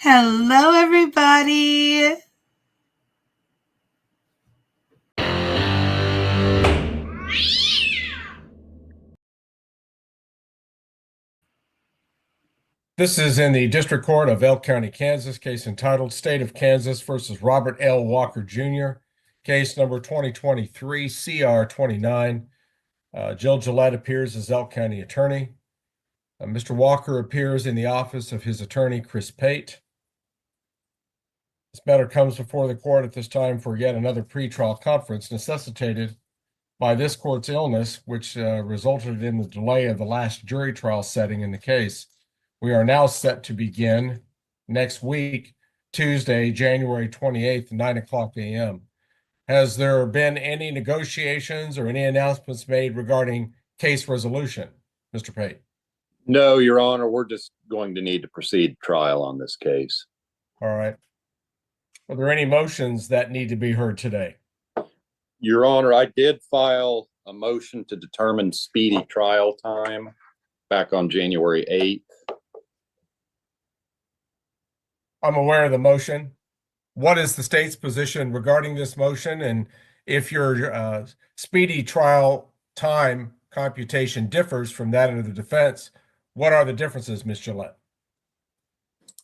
Hello, everybody. This is in the District Court of Elk County, Kansas, case entitled State of Kansas versus Robert L. Walker Jr., case number 2023 CR 29. Jill Gillette appears as Elk County attorney. Mr. Walker appears in the office of his attorney, Chris Pate. This matter comes before the court at this time for yet another pretrial conference necessitated by this court's illness, which resulted in the delay of the last jury trial setting in the case. We are now set to begin next week, Tuesday, January 28th, 9 o'clock a.m. Has there been any negotiations or any announcements made regarding case resolution, Mr. Pate? No, Your Honor, we're just going to need to proceed trial on this case. All right. Are there any motions that need to be heard today? Your Honor, I did file a motion to determine speedy trial time back on January 8th. I'm aware of the motion. What is the state's position regarding this motion? And if your speedy trial time computation differs from that of the defense, what are the differences, Ms. Gillette?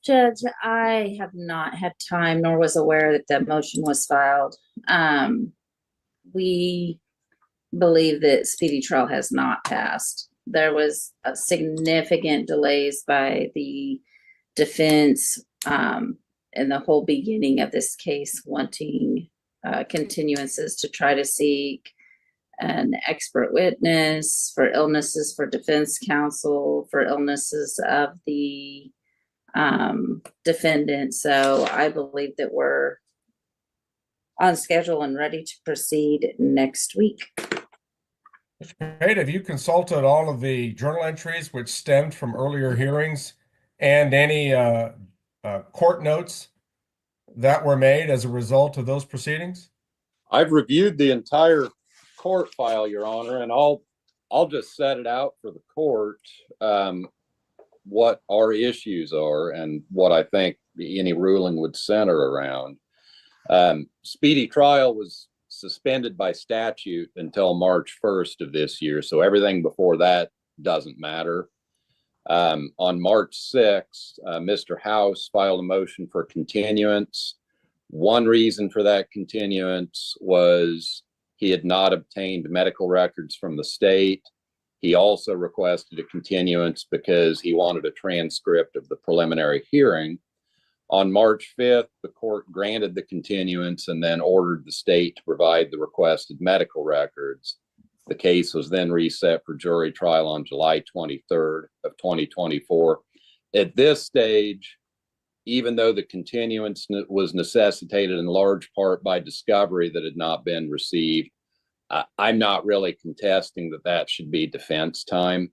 Judge, I have not had time nor was aware that that motion was filed. We believe that speedy trial has not passed. There was a significant delays by the defense in the whole beginning of this case, wanting continuances to try to seek an expert witness for illnesses for defense counsel, for illnesses of the defendant. So I believe that we're on schedule and ready to proceed next week. Mr. Pate, have you consulted all of the journal entries which stemmed from earlier hearings and any court notes that were made as a result of those proceedings? I've reviewed the entire court file, Your Honor, and I'll just set it out for the court what our issues are and what I think any ruling would center around. Speedy trial was suspended by statute until March 1st of this year, so everything before that doesn't matter. On March 6th, Mr. House filed a motion for continuance. One reason for that continuance was he had not obtained medical records from the state. He also requested a continuance because he wanted a transcript of the preliminary hearing. On March 5th, the court granted the continuance and then ordered the state to provide the requested medical records. The case was then reset for jury trial on July 23rd of 2024. At this stage, even though the continuance was necessitated in large part by discovery that had not been received, I'm not really contesting that that should be defense time.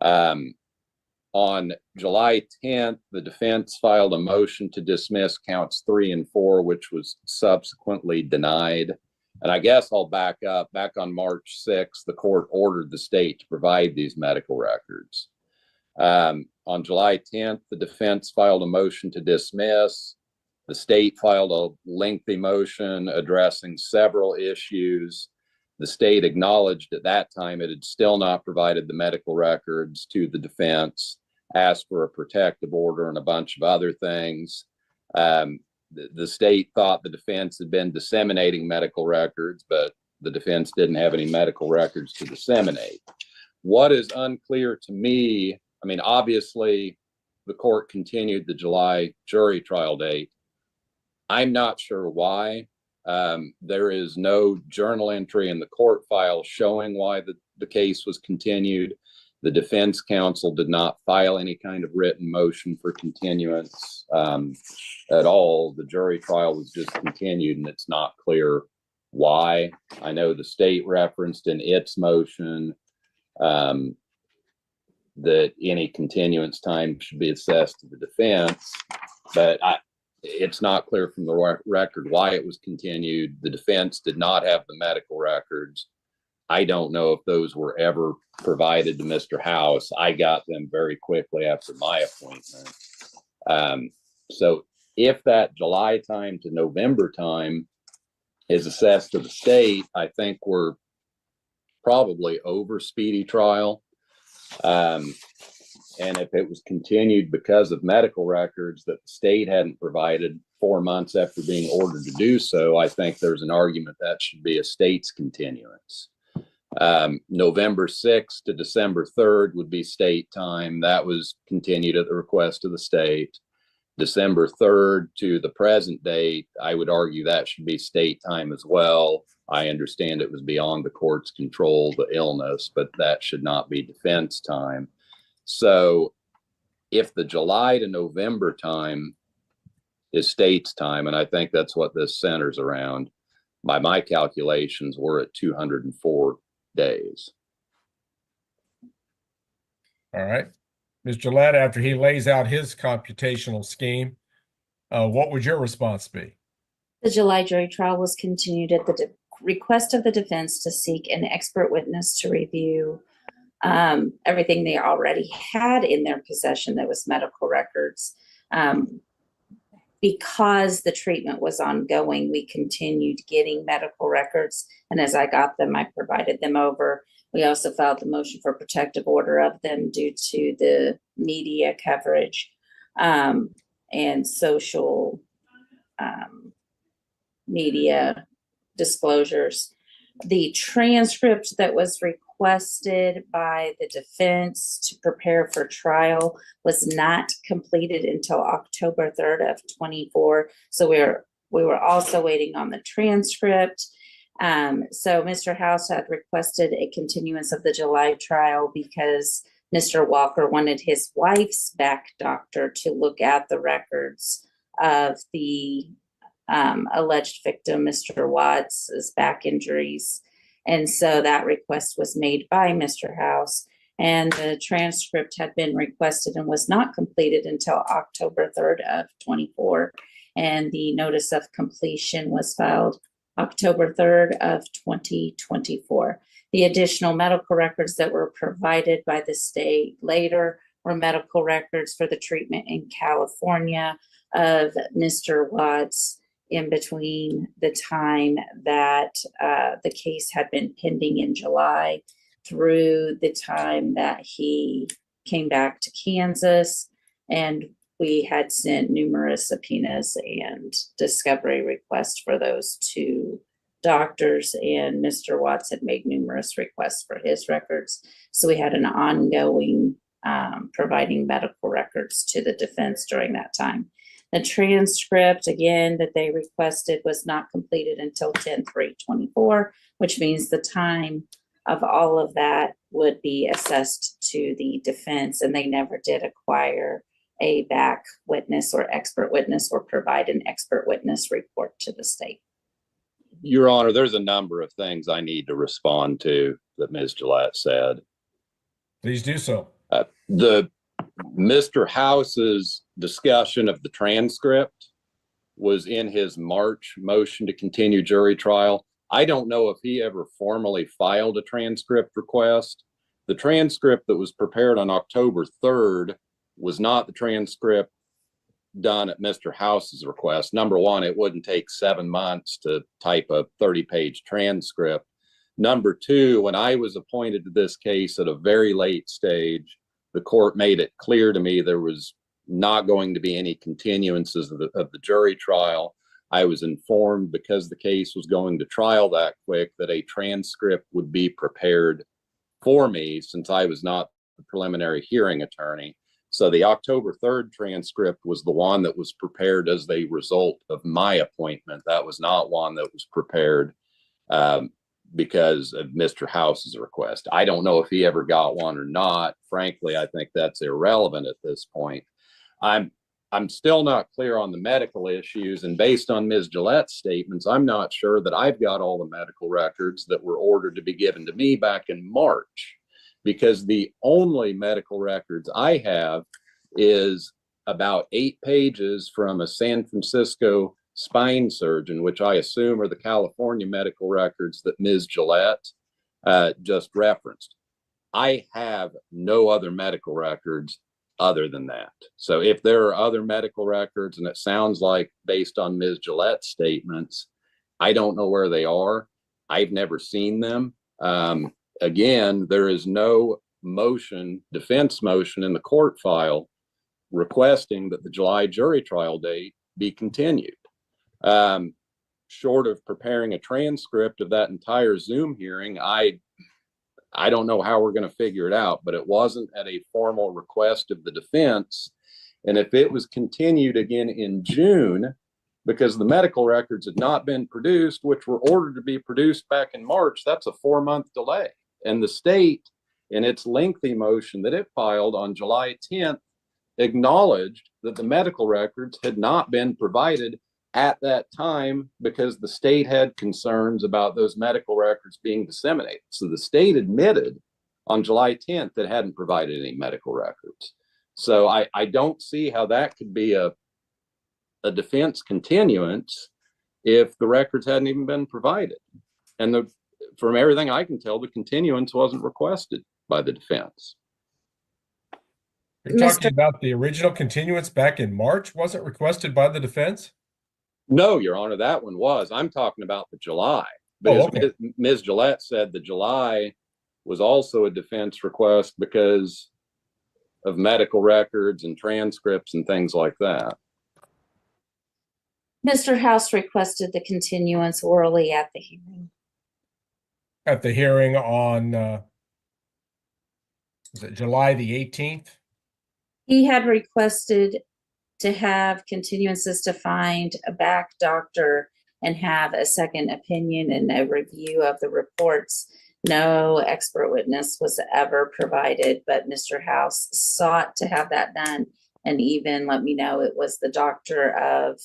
On July 10th, the defense filed a motion to dismiss counts 3 and 4, which was subsequently denied. And I guess I'll back up. Back on March 6th, the court ordered the state to provide these medical records. On July 10th, the defense filed a motion to dismiss. The state filed a lengthy motion addressing several issues. The state acknowledged at that time it had still not provided the medical records to the defense, asked for a protective order and a bunch of other things. The state thought the defense had been disseminating medical records, but the defense didn't have any medical records to disseminate. What is unclear to me, I mean, obviously the court continued the July jury trial date. I'm not sure why. There is no journal entry in the court file showing why the case was continued. The defense counsel did not file any kind of written motion for continuance at all. The jury trial was just continued, and it's not clear why. I know the state referenced in its motion that any continuance time should be assessed to the defense, but it's not clear from the record why it was continued. The defense did not have the medical records. I don't know if those were ever provided to Mr. House. I got them very quickly after my appointment. So if that July time to November time is assessed to the state, I think we're probably over speedy trial. And if it was continued because of medical records that the state hadn't provided 4 months after being ordered to do so, I think there's an argument that should be a state's continuance. November 6th to December 3rd would be state time. That was continued at the request of the state. December 3rd to the present date, I would argue that should be state time as well. I understand it was beyond the court's control, the illness, but that should not be defense time. So if the July to November time is state's time, and I think that's what this centers around, by my calculations, we're at 204 days. All right. Ms. Gillette, after he lays out his computational scheme, what would your response be? The July jury trial was continued at the request of the defense to seek an expert witness to review everything they already had in their possession that was medical records. Because the treatment was ongoing, we continued getting medical records, and as I got them, I provided them over. We also filed the motion for protective order of them due to the media coverage and social media disclosures. The transcript that was requested by the defense to prepare for trial was not completed until October 3rd of 24. So we were also waiting on the transcript. So Mr. House had requested a continuance of the July trial because Mr. Walker wanted his wife's back doctor to look at the records of the alleged victim, Mr. Watts' back injuries. And so that request was made by Mr. House, and the transcript had been requested and was not completed until October 3rd of 24. And the notice of completion was filed October 3rd of 2024. The additional medical records that were provided by the state later were medical records for the treatment in California of Mr. Watts in between the time that the case had been pending in July through the time that he came back to Kansas. And we had sent numerous subpoenas and discovery requests for those two doctors, and Mr. Watts had made numerous requests for his records. So we had an ongoing providing medical records to the defense during that time. The transcript, again, that they requested was not completed until 10/3/24, which means the time of all of that would be assessed to the defense, and they never did acquire a back witness or expert witness or provide an expert witness report to the state. Your Honor, there's a number of things I need to respond to that Ms. Gillette said. Please do so. Mr. House's discussion of the transcript was in his March motion to continue jury trial. I don't know if he ever formally filed a transcript request. The transcript that was prepared on October 3rd was not the transcript done at Mr. House's request. Number one, it wouldn't take 7 months to type a 30-page transcript. Number two, when I was appointed to this case at a very late stage, the court made it clear to me there was not going to be any continuances of the jury trial. I was informed, because the case was going to trial that quick, that a transcript would be prepared for me since I was not the preliminary hearing attorney. So the October 3rd transcript was the one that was prepared as the result of my appointment. That was not one that was prepared because of Mr. House's request. I don't know if he ever got one or not. Frankly, I think that's irrelevant at this point. I'm still not clear on the medical issues, and based on Ms. Gillette's statements, I'm not sure that I've got all the medical records that were ordered to be given to me back in March, because the only medical records I have is about 8 pages from a San Francisco spine surgeon, which I assume are the California medical records that Ms. Gillette just referenced. I have no other medical records other than that. So if there are other medical records, and it sounds like based on Ms. Gillette's statements, I don't know where they are. I've never seen them. Again, there is no motion, defense motion in the court file requesting that the July jury trial date be continued. Short of preparing a transcript of that entire Zoom hearing, I don't know how we're going to figure it out, but it wasn't at a formal request of the defense. And if it was continued again in June, because the medical records had not been produced, which were ordered to be produced back in March, that's a 4-month delay. And the state, in its lengthy motion that it filed on July 10th, acknowledged that the medical records had not been provided at that time because the state had concerns about those medical records being disseminated. So the state admitted on July 10th that it hadn't provided any medical records. So I don't see how that could be a defense continuance if the records hadn't even been provided. And from everything I can tell, the continuance wasn't requested by the defense. You're talking about the original continuance back in March wasn't requested by the defense? No, Your Honor, that one was. I'm talking about the July. Because okay. Ms. Gillette said the July was also a defense request because of medical records and transcripts and things like that. Mr. House requested the continuance orally at the hearing. At the hearing on, was it July the 18th? He had requested to have continuances to find a back doctor and have a second opinion and a review of the reports. No expert witness was ever provided, but Mr. House sought to have that done and even let me know it was the doctor of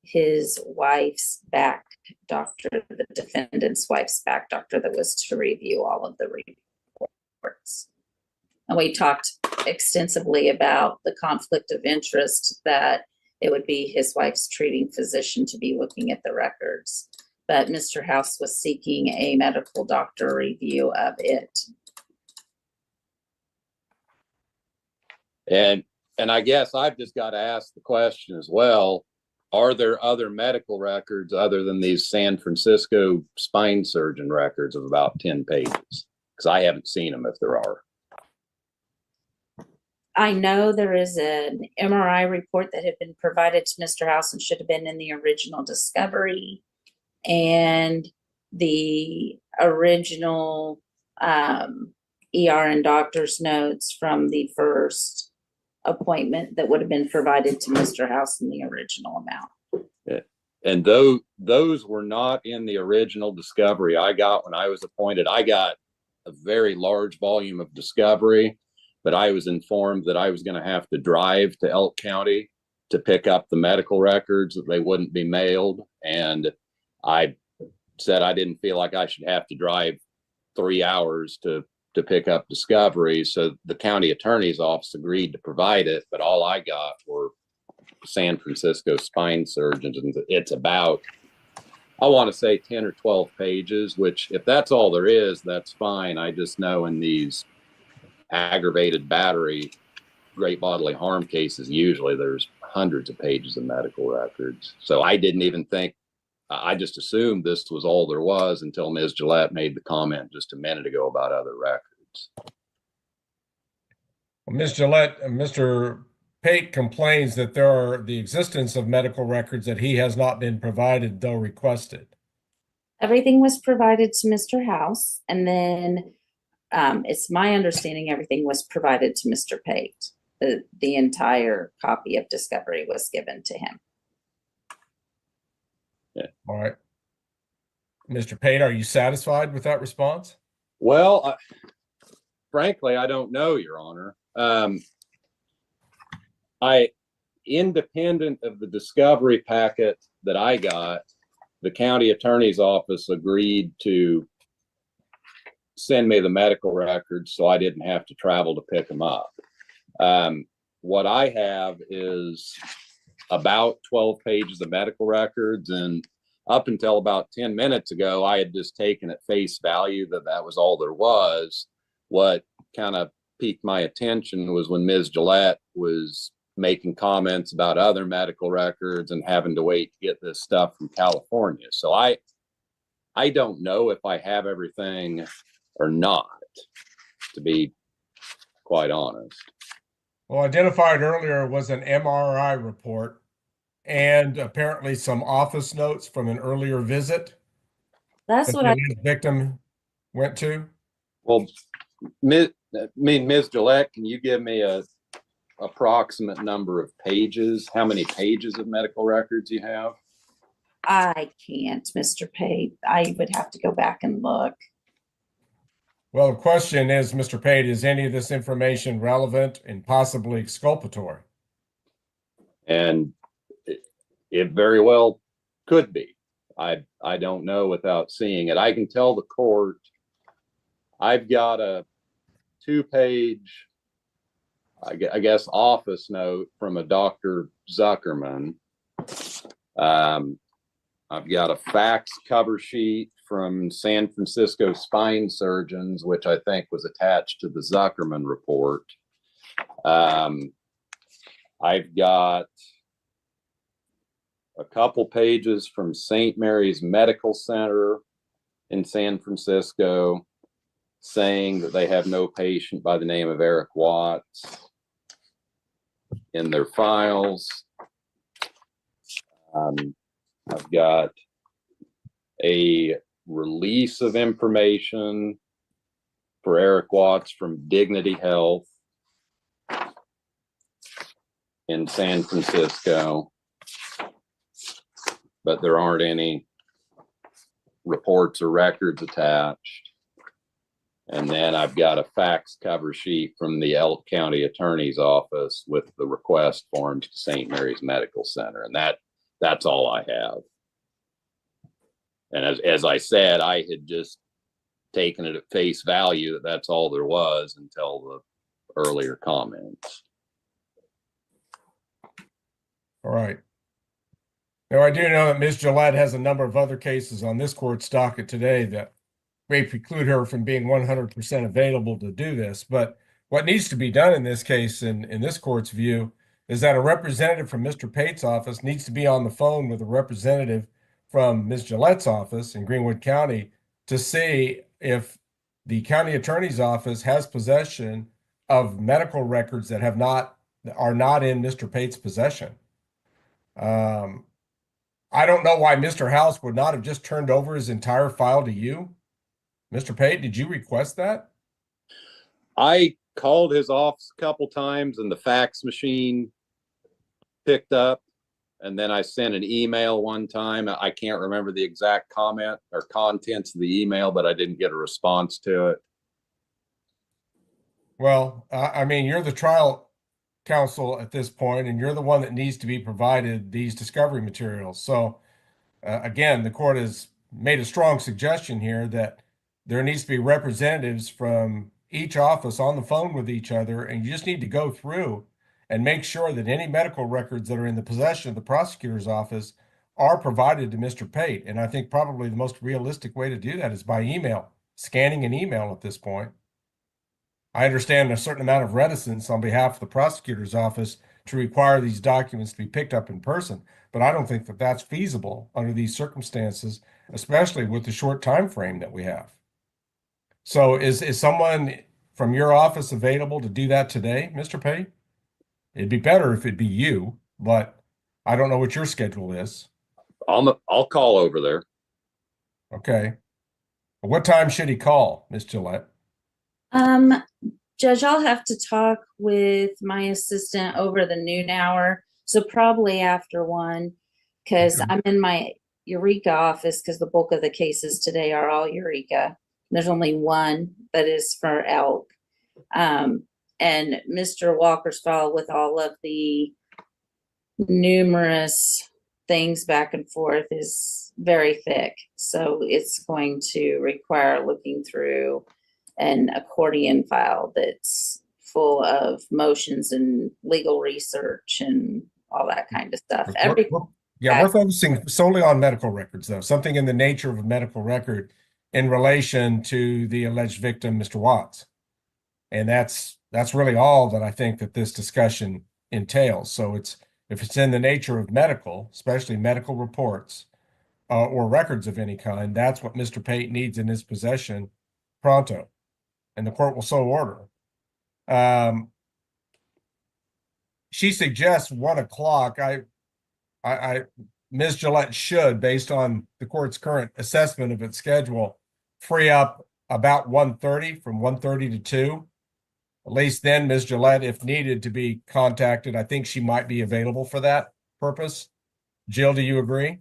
his wife's back doctor, the defendant's wife's back doctor, that was to review all of the reports. And we talked extensively about the conflict of interest, that it would be his wife's treating physician to be looking at the records. But Mr. House was seeking a medical doctor review of it. And I guess I've just got to ask the question as well, are there other medical records other than these San Francisco spine surgeon records of about 10 pages? Because I haven't seen them if there are. I know there is an MRI report that had been provided to Mr. House and should have been in the original discovery. And the original ER and doctor's notes from the first appointment that would have been provided to Mr. House in the original amount. Yeah. And those were not in the original discovery I got when I was appointed. I got a very large volume of discovery, but I was informed that I was going to have to drive to Elk County to pick up the medical records, that they wouldn't be mailed. And I said I didn't feel like I should have to drive 3 hours to pick up discovery. So the county attorney's office agreed to provide it, but all I got were San Francisco spine surgeons. And it's about, I want to say 10 or 12 pages, which if that's all there is, that's fine. I just know in these aggravated battery, great bodily harm cases, usually there's hundreds of pages of medical records. So I didn't even think, I just assumed this was all there was until Ms. Gillette made the comment just a minute ago about other records. Well, Ms. Gillette, Mr. Pate complains that there are the existence of medical records that he has not been provided, though requested. Everything was provided to Mr. House, and then it's my understanding everything was provided to Mr. Pate. The entire copy of discovery was given to him. Yeah. All right. Mr. Pate, are you satisfied with that response? Well, frankly, I don't know, Your Honor. Independent of the discovery packet that I got, the county attorney's office agreed to send me the medical records so I didn't have to travel to pick them up. What I have is about 12 pages of medical records, and up until about 10 minutes ago, I had just taken at face value that that was all there was. What kind of piqued my attention was when Ms. Gillette was making comments about other medical records and having to wait to get this stuff from California. So I don't know if I have everything or not, to be quite honest. Well, identified earlier was an MRI report and apparently some office notes from an earlier visit That's that what the I, alleged victim went to. Well, Ms. Gillette, can you give me a approximate number of pages? How many pages of medical records you have? I can't, Mr. Pate. I would have to go back and look. Well, the question is, Mr. Pate, is any of this information relevant and possibly exculpatory? And it very well could be. I don't know without seeing it. I can tell the court I've got a 2-page, I guess, office note from a Dr. Zuckerman. I've got a fax cover sheet from San Francisco spine surgeons, which I think was attached to the Zuckerman report. I've got a couple pages from St. Mary's Medical Center in San Francisco saying that they have no patient by the name of Eric Watts in their files. I've got a release of information for Eric Watts from Dignity Health in San Francisco, but there aren't any reports or records attached. And then I've got a fax cover sheet from the Elk County Attorney's Office with the request forms to St. Mary's Medical Center. And that's all I have. And as I said, I had just taken it at face value that that's all there was until the earlier comments. All right. Now, I do know that Ms. Gillette has a number of other cases on this court's docket today that may preclude her from being 100% available to do this. But what needs to be done in this case, in this court's view, is that a representative from Mr. Pate's office needs to be on the phone with a representative from Ms. Gillette's office in Greenwood County to see if the county attorney's office has possession of medical records that are not in Mr. Pate's possession. I don't know why Mr. House would not have just turned over his entire file to you. Mr. Pate, did you request that? I called his office a couple times and the fax machine picked up. And then I sent an email one time. I can't remember the exact comment or contents of the email, but I didn't get a response to it. Well, I mean, you're the trial counsel at this point, and you're the one that needs to be provided these discovery materials. So, again, the court has made a strong suggestion here that there needs to be representatives from each office on the phone with each other, and you just need to go through and make sure that any medical records that are in the possession of the prosecutor's office are provided to Mr. Pate. And I think probably the most realistic way to do that is by email, scanning an email at this point. I understand a certain amount of reticence on behalf of the prosecutor's office to require these documents to be picked up in person, but I don't think that that's feasible under these circumstances, especially with the short time frame that we have. So is someone from your office available to do that today, Mr. Pate? It'd be better if it'd be you, but I don't know what your schedule is. I'll call over there. Okay. What time should he call, Ms. Gillette? Judge, I'll have to talk with my assistant over the noon hour. So probably after 1, because I'm in my Eureka office because the bulk of the cases today are all Eureka. There's only one that is for Elk. And Mr. Walker's file with all of the numerous things back and forth is very thick. So it's going to require looking through an accordion file that's full of motions and legal research and all that kind of stuff. We're focusing solely on medical records, though, something in the nature of a medical record in relation to the alleged victim, Mr. Watts. And that's that's really all that I think that this discussion entails. So if it's in the nature of medical, especially medical reports or records of any kind, that's what Mr. Pate needs in his possession pronto, and the court will so order. She suggests 1 o'clock. Ms. Gillette should, based on the court's current assessment of its schedule, free up about 1:30, from 1:30 to 2. At least then, Ms. Gillette, if needed to be contacted, I think she might be available for that purpose. Jill, do you agree?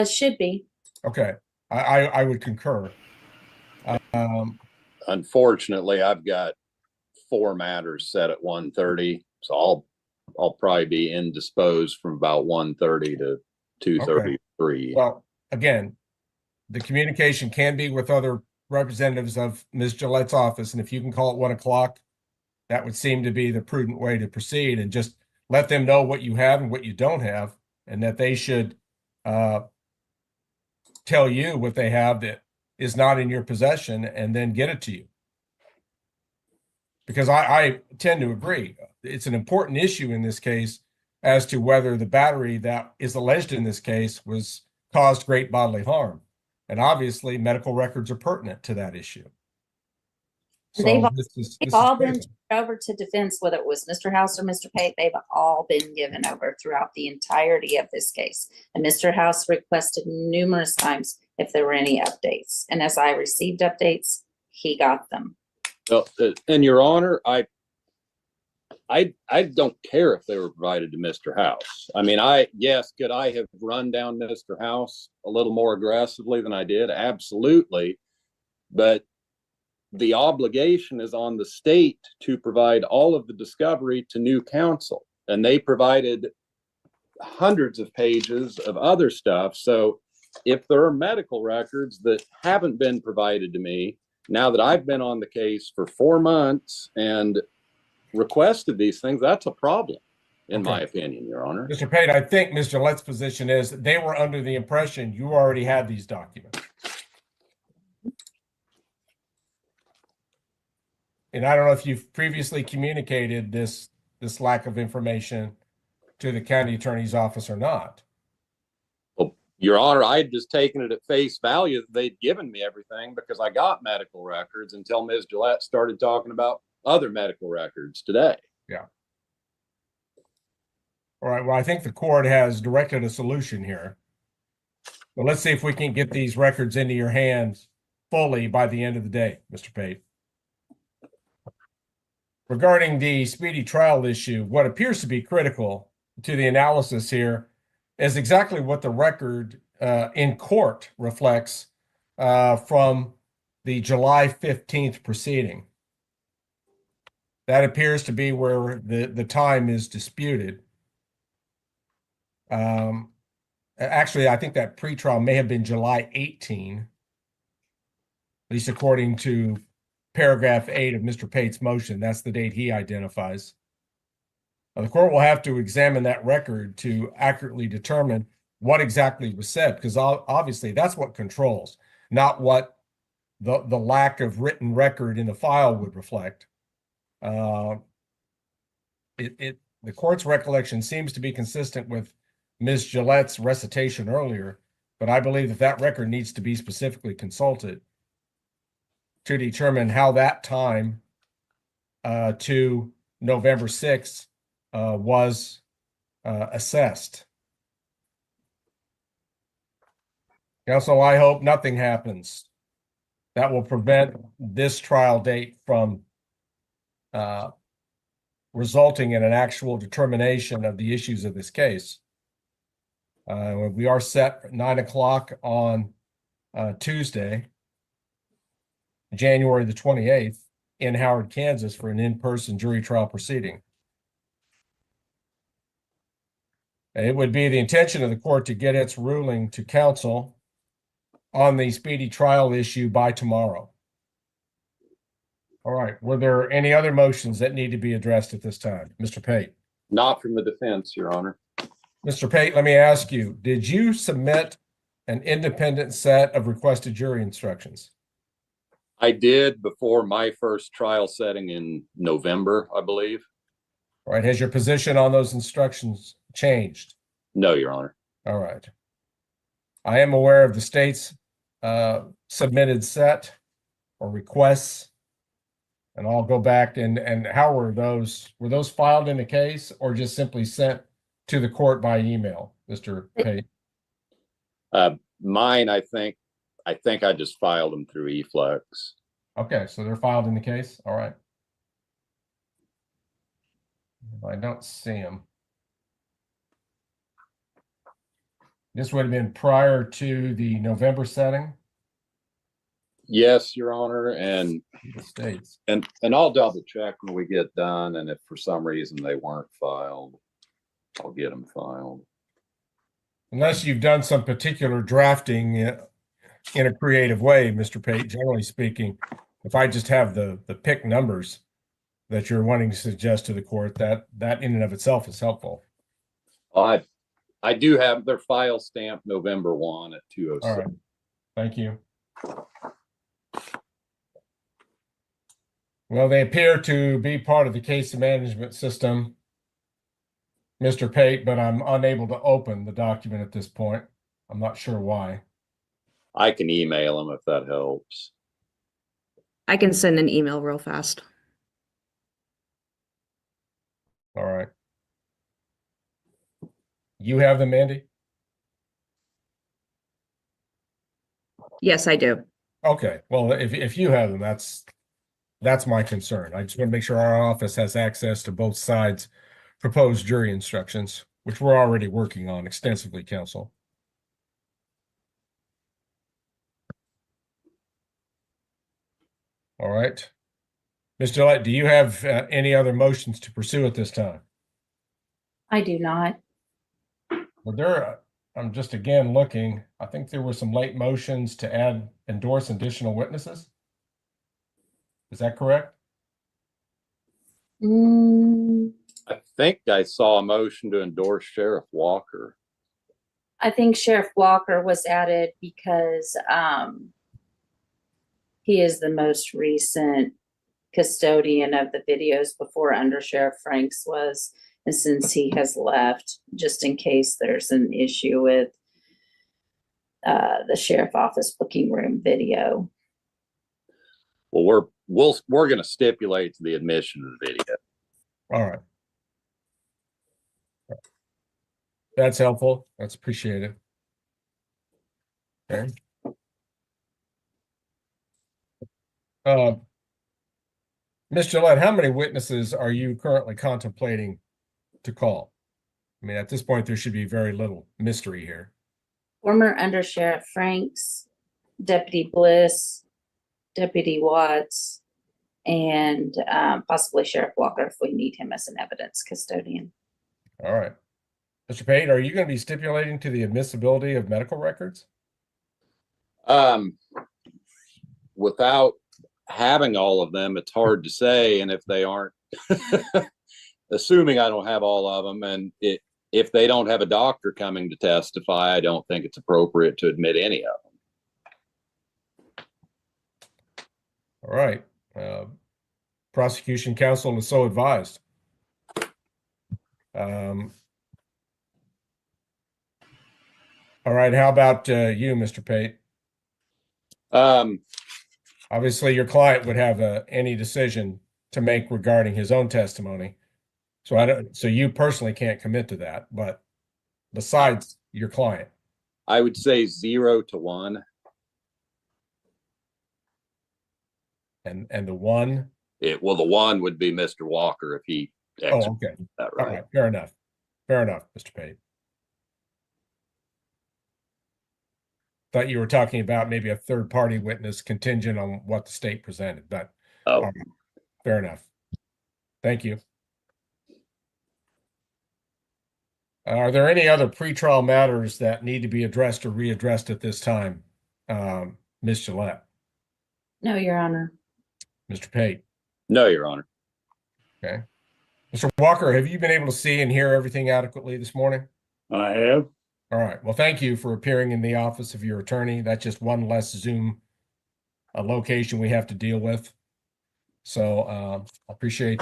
Should be. Okay, I would concur. Unfortunately, I've got 4 matters set at 1:30, so I'll probably be indisposed from about 1:30 to 2:33. Well, again, the communication can be with other representatives of Ms. Gillette's office, and if you can call it 1 o'clock, that would seem to be the prudent way to proceed, and just let them know what you have and what you don't have, and that they should tell you what they have that is not in your possession, and then get it to you. Because I tend to agree. It's an important issue in this case as to whether the battery that is alleged in this case caused great bodily harm. And obviously, medical records are pertinent to that issue. So They've all been critical. turned over to defense, whether it was Mr. House or Mr. Pate. They've all been given over throughout the entirety of this case. And Mr. House requested numerous times if there were any updates. And as I received updates, he got them. Well, and Your Honor, I don't care if they were provided to Mr. House. I mean, yes, could I have run down Mr. House a little more aggressively than I did? Absolutely. But the obligation is on the state to provide all of the discovery to new counsel. And they provided hundreds of pages of other stuff. So if there are medical records that haven't been provided to me, now that I've been on the case for 4 months and requested these things, that's a problem, in my opinion, Your Honor. Mr. Pate, I think Ms. Gillette's position is that they were under the impression you already had these documents. And I don't know if you've previously communicated this lack of information to the county attorney's office or not. Well, Your Honor, I had just taken it at face value that they'd given me everything because I got medical records until Ms. Gillette started talking about other medical records today. Yeah. All right. Well, I think the court has directed a solution here. But let's see if we can get these records into your hands fully by the end of the day, Mr. Pate. Regarding the speedy trial issue, what appears to be critical to the analysis here is exactly what the record in court reflects from the July 15th proceeding. That appears to be where the time is disputed. Actually, I think that pretrial may have been July 18, at least according to paragraph 8 of Mr. Pate's motion. That's the date he identifies. Now, the court will have to examine that record to accurately determine what exactly was said, because obviously that's what controls, not what the lack of written record in the file would reflect. The court's recollection seems to be consistent with Ms. Gillette's recitation earlier, but I believe that record needs to be specifically consulted to determine how that time to November 6th was assessed. Counsel, I hope nothing happens that will prevent this trial date from resulting in an actual determination of the issues of this case. We are set at 9 o'clock on Tuesday, January the 28th, in Howard, Kansas, for an in-person jury trial proceeding. It would be the intention of the court to get its ruling to counsel on the speedy trial issue by tomorrow. All right. Were there any other motions that need to be addressed at this time? Mr. Pate? Not from the defense, Your Honor. Mr. Pate, let me ask you, did you submit an independent set of requested jury instructions? I did before my first trial setting in November, I believe. All right. Has your position on those instructions changed? No, Your Honor. All right. I am aware of the state's submitted set or requests. And I'll go back and how were those filed in the case or just simply sent to the court by email, Mr. Pate? Mine, I think I just filed them through eFlex. Okay, so they're filed in the case. All right. I don't see them. This would have been prior to the November setting. Yes, Your Honor, and The states. and I'll double check when we get done, and if for some reason they weren't filed, I'll get them filed. Unless you've done some particular drafting in a creative way, Mr. Pate, generally speaking, if I just have the pick numbers that you're wanting to suggest to the court, that in and of itself is helpful. I do have their file stamped November 1 at 2:06. All right. Thank you. Well, they appear to be part of the case management system, Mr. Pate, but I'm unable to open the document at this point. I'm not sure why. I can email them if that helps. I can send an email real fast. All right. You have them, Andy? Yes, I do. Okay. Well, if you have them, that's my concern. I just want to make sure our office has access to both sides' proposed jury instructions, which we're already working on extensively, counsel. All right. Mr. Light, do you have any other motions to pursue at this time? I do not. Well, I'm just again looking, I think there were some late motions to endorse additional witnesses. Is that correct? I think I saw a motion to endorse Sheriff Walker. I think Sheriff Walker was added because he is the most recent custodian of the videos before Under Sheriff Franks was. And since he has left, just in case there's an issue with the sheriff office booking room video. Well, we're going to stipulate to the admission of the video. All right. That's helpful. That's appreciated. Okay. Ms. Gillette, how many witnesses are you currently contemplating to call? I mean, at this point, there should be very little mystery here. Former Under Sheriff Franks, Deputy Bliss, Deputy Watts, and possibly Sheriff Walker if we need him as an evidence custodian. All right. Mr. Pate, are you going to be stipulating to the admissibility of medical records? Without having all of them, it's hard to say. And if they aren't, assuming I don't have all of them, and if they don't have a doctor coming to testify, I don't think it's appropriate to admit any of them. All right. Prosecution counsel is so advised. All right. How about you, Mr. Pate? Obviously, your client would have any decision to make regarding his own testimony. So you personally can't commit to that, but besides your client. I would say 0 to 1. And the one? Well, the one would be Mr. Walker if he Oh, okay. that All right. Fair enough. Fair enough, Mr. Pate. Thought you were talking about maybe a third-party witness contingent on what the state presented, but Oh, fair enough. Thank you. Are there any other pretrial matters that need to be addressed or readdressed at this time, Ms. Gillette? No, Your Honor. Mr. Pate? no, Your Honor. Okay. Mr. Walker, have you been able to see and hear everything adequately this morning? I have. All right. Well, thank you for appearing in the office of your attorney. That's just one less Zoom a location we have to deal with. So I appreciate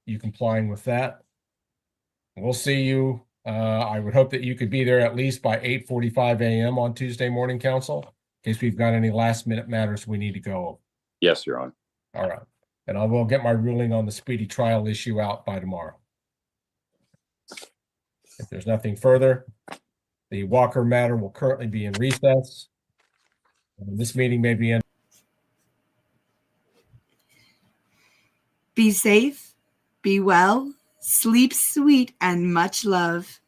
you complying with that. We'll see you. I would hope that you could be there at least by 8:45 a.m. on Tuesday morning, council, in case we've got any last minute matters we need to go over. Yes, Your Honor. All right. And I will get my ruling on the speedy trial issue out by tomorrow. If there's nothing further, the Walker matter will currently be in recess. And this meeting may be in. Be safe, be well, sleep sweet, and much love.